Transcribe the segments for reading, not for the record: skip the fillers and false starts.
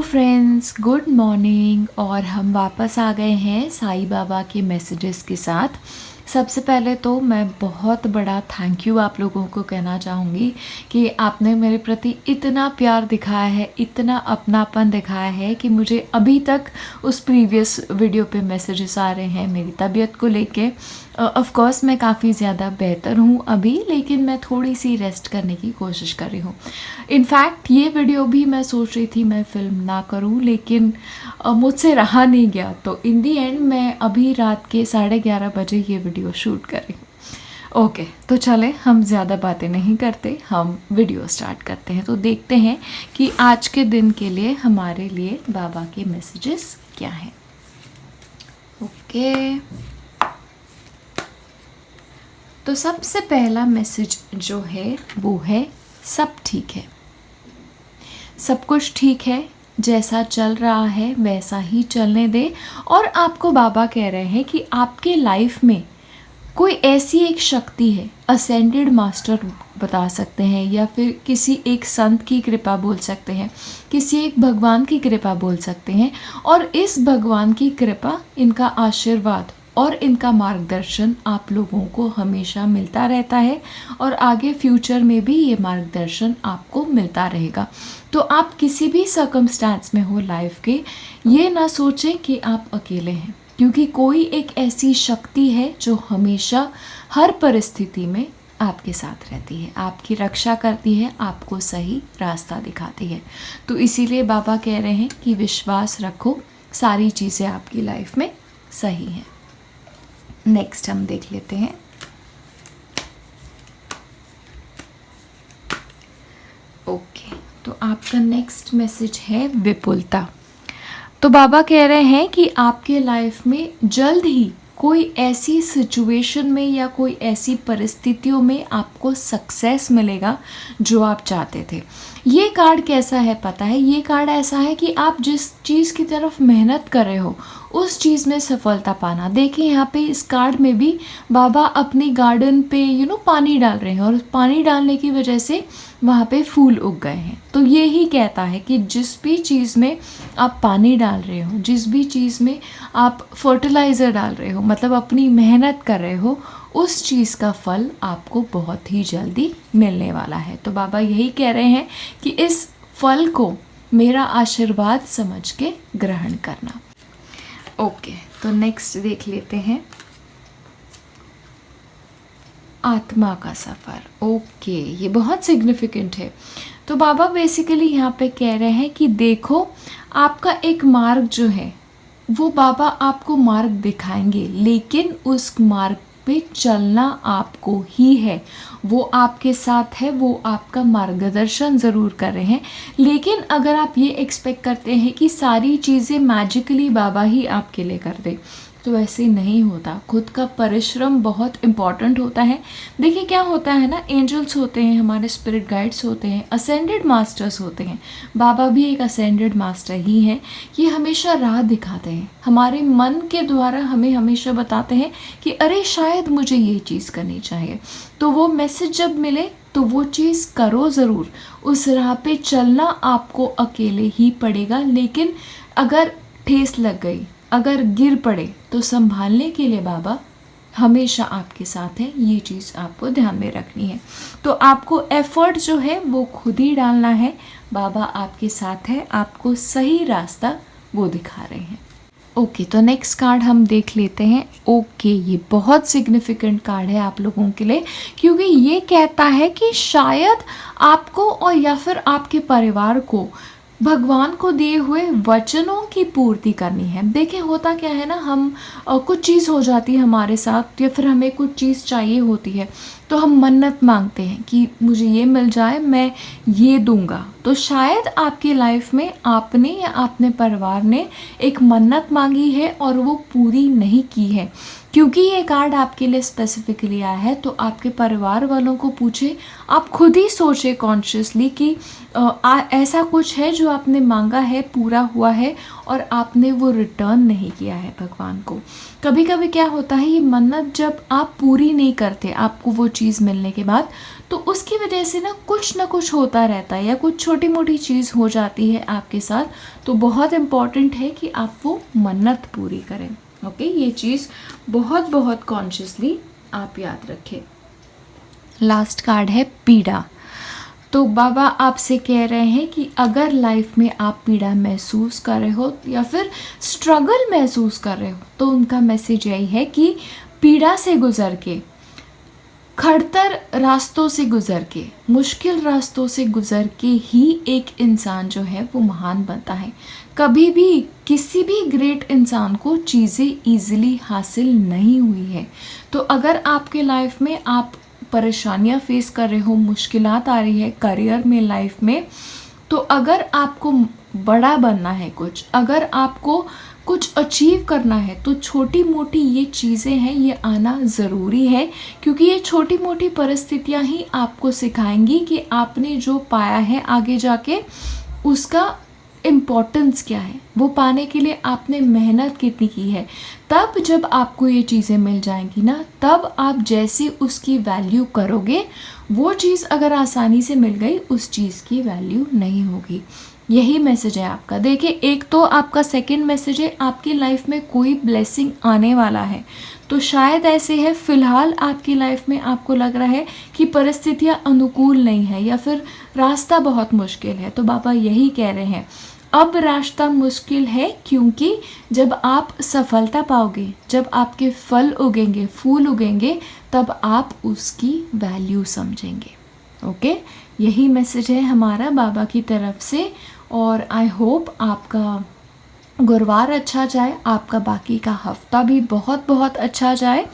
Friends, good morning. और हम वापस आ गए हैं साईं बाबा के मैसेजेस के साथ। सबसे पहले तो मैं बहुत बड़ा थैंक यू आप लोगों को कहना चाहूँगी कि आपने मेरे प्रति इतना प्यार दिखाया है, इतना अपनापन दिखाया है कि मुझे अभी तक उस प्रीवियस वीडियो पे मैसेजेस आ रहे हैं मेरी तबीयत को लेके। ऑफ कोर्स मैं काफ़ी ज़्यादा बेहतर हूँ अभी, लेकिन मैं थोड़ी सी रेस्ट करने की कोशिश कर रही हूँ। इनफैक्ट ये वीडियो भी मैं सोच रही थी मैं फ़िल्म ना करूँ, लेकिन मुझसे रहा नहीं गया, तो इन दी एंड मैं अभी रात के 11:30 बजे ये वीडियो शूट कर रही हूँ। ओके, तो चले हम ज़्यादा बातें नहीं करते, हम वीडियो स्टार्ट करते हैं। तो देखते हैं कि आज के दिन के लिए हमारे लिए बाबा के मैसेजेस क्या हैं। ओके, तो सबसे पहला मैसेज जो है वो है सब ठीक है, सब कुछ ठीक है, जैसा चल रहा है वैसा ही चलने दे। और आपको बाबा कह रहे हैं कि आपके लाइफ में कोई ऐसी एक शक्ति है, असेंडेड मास्टर बता सकते हैं, या फिर किसी एक संत की कृपा बोल सकते हैं, किसी एक भगवान की कृपा बोल सकते हैं। और इस भगवान की कृपा, इनका आशीर्वाद और इनका मार्गदर्शन आप लोगों को हमेशा मिलता रहता है, और आगे फ्यूचर में भी ये मार्गदर्शन आपको मिलता रहेगा। तो आप किसी भी सर्कमस्टांस में हो लाइफ के, ये ना सोचें कि आप अकेले हैं, क्योंकि कोई एक ऐसी शक्ति है जो हमेशा हर परिस्थिति में आपके साथ रहती है, आपकी रक्षा करती है, आपको सही रास्ता दिखाती है। तो इसीलिए बाबा कह रहे हैं कि विश्वास रखो, सारी चीज़ें आपकी लाइफ में सही हैं। नेक्स्ट हम देख लेते हैं। ओके, तो आपका नेक्स्ट मैसेज है विपुलता। तो बाबा कह रहे हैं कि आपके लाइफ में जल्द ही कोई ऐसी सिचुएशन में या कोई ऐसी परिस्थितियों में आपको सक्सेस मिलेगा जो आप चाहते थे। ये कार्ड कैसा है पता है? ये कार्ड ऐसा है कि आप जिस चीज़ की तरफ मेहनत कर रहे हो उस चीज़ में सफलता पाना। देखिए यहाँ पे इस कार्ड में भी बाबा अपनी गार्डन पे पानी डाल रहे हैं, और पानी डालने की वजह से वहाँ पे फूल उग गए हैं। तो ये ही कहता है कि जिस भी चीज़ में आप पानी डाल रहे हो, जिस भी चीज़ में आप फर्टिलाइज़र डाल रहे हो, मतलब अपनी मेहनत कर रहे हो, उस चीज़ का फल आपको बहुत ही जल्दी मिलने वाला है। तो बाबा यही कह रहे हैं कि इस फल को मेरा आशीर्वाद समझ के ग्रहण करना। ओके, तो नेक्स्ट देख लेते हैं आत्मा का सफ़र। ओके, ये बहुत सिग्निफिकेंट है। तो बाबा बेसिकली यहाँ पे कह रहे हैं कि देखो, आपका एक मार्ग जो है वो बाबा आपको मार्ग दिखाएंगे, लेकिन उस मार्ग पे चलना आपको ही है। वो आपके साथ है, वो आपका मार्गदर्शन ज़रूर कर रहे हैं। लेकिन अगर आप ये एक्सपेक्ट करते हैं कि सारी चीज़ें मैजिकली बाबा ही आपके लिए कर दे, तो ऐसे नहीं होता। खुद का परिश्रम बहुत इम्पॉर्टेंट होता है। देखिए क्या होता है ना, एंजल्स होते हैं, हमारे स्पिरिट गाइड्स होते हैं, असेंडेड मास्टर्स होते हैं। बाबा भी एक असेंडेड मास्टर ही हैं। ये हमेशा राह दिखाते हैं, हमारे मन के द्वारा हमें हमेशा बताते हैं कि अरे शायद मुझे ये चीज़ करनी चाहिए। तो वो मैसेज जब मिले तो वो चीज़ करो ज़रूर। उस राह पे चलना आपको अकेले ही पड़ेगा, लेकिन अगर ठेस लग गई, अगर गिर पड़े, तो संभालने के लिए बाबा हमेशा आपके साथ है। ये चीज़ आपको ध्यान में रखनी है। तो आपको एफर्ट जो है वो खुद ही डालना है। बाबा आपके साथ है, आपको सही रास्ता वो दिखा रहे हैं। ओके, तो नेक्स्ट कार्ड हम देख लेते हैं। ओके, ये बहुत सिग्निफिकेंट कार्ड है आप लोगों के लिए, क्योंकि ये कहता है कि शायद आपको और या फिर आपके परिवार को भगवान को दिए हुए वचनों की पूर्ति करनी है। देखिए होता क्या है ना, हम कुछ चीज़ हो जाती है हमारे साथ, या फिर हमें कुछ चीज़ चाहिए होती है, तो हम मन्नत मांगते हैं कि मुझे ये मिल जाए, मैं ये दूंगा। तो शायद आपकी लाइफ में आपने या अपने परिवार ने एक मन्नत मांगी है और वो पूरी नहीं की है। क्योंकि ये कार्ड आपके लिए स्पेसिफिकली आया है, तो आपके परिवार वालों को पूछे, आप खुद ही सोचे कॉन्शियसली कि ऐसा कुछ है जो आपने मांगा है, पूरा हुआ है, और आपने वो रिटर्न नहीं किया है भगवान को। कभी कभी क्या होता है, ये मन्नत जब आप पूरी नहीं करते आपको वो चीज़ मिलने के बाद, तो उसकी वजह से ना कुछ होता रहता है या कुछ छोटी मोटी चीज़ हो जाती है आपके साथ, तो बहुत इम्पॉर्टेंट है कि आप वो मन्नत पूरी करें। ओके, ये चीज़ बहुत बहुत कॉन्शियसली आप याद रखें। लास्ट कार्ड है पीड़ा। तो बाबा आपसे कह रहे हैं कि अगर लाइफ में आप पीड़ा महसूस कर रहे हो या फिर स्ट्रगल महसूस कर रहे हो, तो उनका मैसेज यही है कि पीड़ा से गुजर के, खड़तर रास्तों से गुजर के, मुश्किल रास्तों से गुजर के ही एक इंसान जो है वो महान बनता है। कभी भी किसी भी ग्रेट इंसान को चीज़ें ईजिली हासिल नहीं हुई है। तो अगर आपके लाइफ में आप परेशानियां फेस कर रहे हो, मुश्किलात आ रही है करियर में, लाइफ में, तो अगर आपको बड़ा बनना है कुछ, अगर आपको कुछ अचीव करना है, तो छोटी मोटी ये चीज़ें हैं, ये आना ज़रूरी है, क्योंकि ये छोटी मोटी परिस्थितियां ही आपको सिखाएंगी कि आपने जो पाया है आगे जाके उसका इम्पोर्टेंस क्या है, वो पाने के लिए आपने मेहनत कितनी की है। तब जब आपको ये चीज़ें मिल जाएंगी ना, तब आप जैसे उसकी वैल्यू करोगे, वो चीज़ अगर आसानी से मिल गई, उस चीज़ की वैल्यू नहीं होगी। यही मैसेज है आपका। देखिए, एक तो आपका सेकंड मैसेज है आपकी लाइफ में कोई ब्लेसिंग आने वाला है। तो शायद ऐसे है फ़िलहाल आपकी लाइफ में आपको लग रहा है कि परिस्थितियाँ अनुकूल नहीं है या फिर रास्ता बहुत मुश्किल है। तो बाबा यही कह रहे हैं, अब रास्ता मुश्किल है, क्योंकि जब आप सफलता पाओगे, जब आपके फल उगेंगे, फूल उगेंगे, तब आप उसकी वैल्यू समझेंगे। ओके, यही मैसेज है हमारा बाबा की तरफ से। और आई होप आपका गुरुवार अच्छा जाए, आपका बाकी का हफ्ता भी बहुत बहुत अच्छा जाए।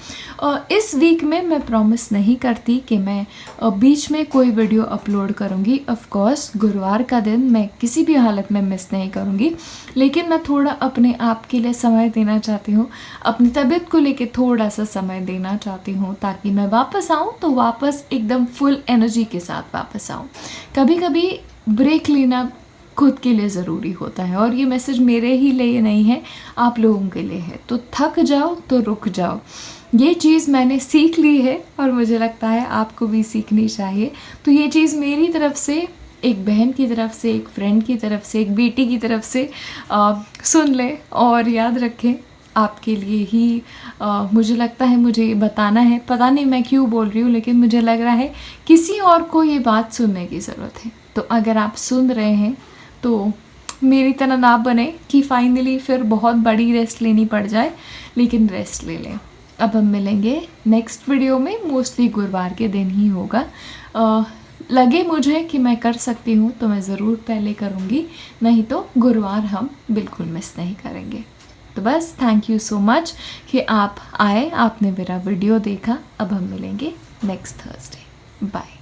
इस वीक में मैं प्रॉमिस नहीं करती कि मैं बीच में कोई वीडियो अपलोड करूँगी। ऑफ कोर्स गुरुवार का दिन मैं किसी भी हालत में मिस नहीं करूँगी, लेकिन मैं थोड़ा अपने आप के लिए समय देना चाहती हूँ, अपनी तबीयत को लेके थोड़ा सा समय देना चाहती हूँ, ताकि मैं वापस आऊँ तो वापस एकदम फुल एनर्जी के साथ वापस आऊँ। कभी कभी ब्रेक लेना खुद के लिए ज़रूरी होता है, और ये मैसेज मेरे ही लिए नहीं है, आप लोगों के लिए है। तो थक जाओ तो रुक जाओ, ये चीज़ मैंने सीख ली है और मुझे लगता है आपको भी सीखनी चाहिए। तो ये चीज़ मेरी तरफ से, एक बहन की तरफ से, एक फ्रेंड की तरफ से, एक बेटी की तरफ से सुन ले और याद रखें। आपके लिए ही मुझे लगता है मुझे ये बताना है, पता नहीं मैं क्यों बोल रही हूँ, लेकिन मुझे लग रहा है किसी और को ये बात सुनने की ज़रूरत है। तो अगर आप सुन रहे हैं तो मेरी तरह ना बने कि फाइनली फिर बहुत बड़ी रेस्ट लेनी पड़ जाए, लेकिन रेस्ट ले लें। अब हम मिलेंगे नेक्स्ट वीडियो में, मोस्टली गुरुवार के दिन ही होगा। लगे मुझे कि मैं कर सकती हूँ तो मैं ज़रूर पहले करूँगी, नहीं तो गुरुवार हम बिल्कुल मिस नहीं करेंगे। तो बस थैंक यू सो मच कि आप आए, आपने मेरा वीडियो देखा। अब हम मिलेंगे नेक्स्ट थर्सडे। बाय।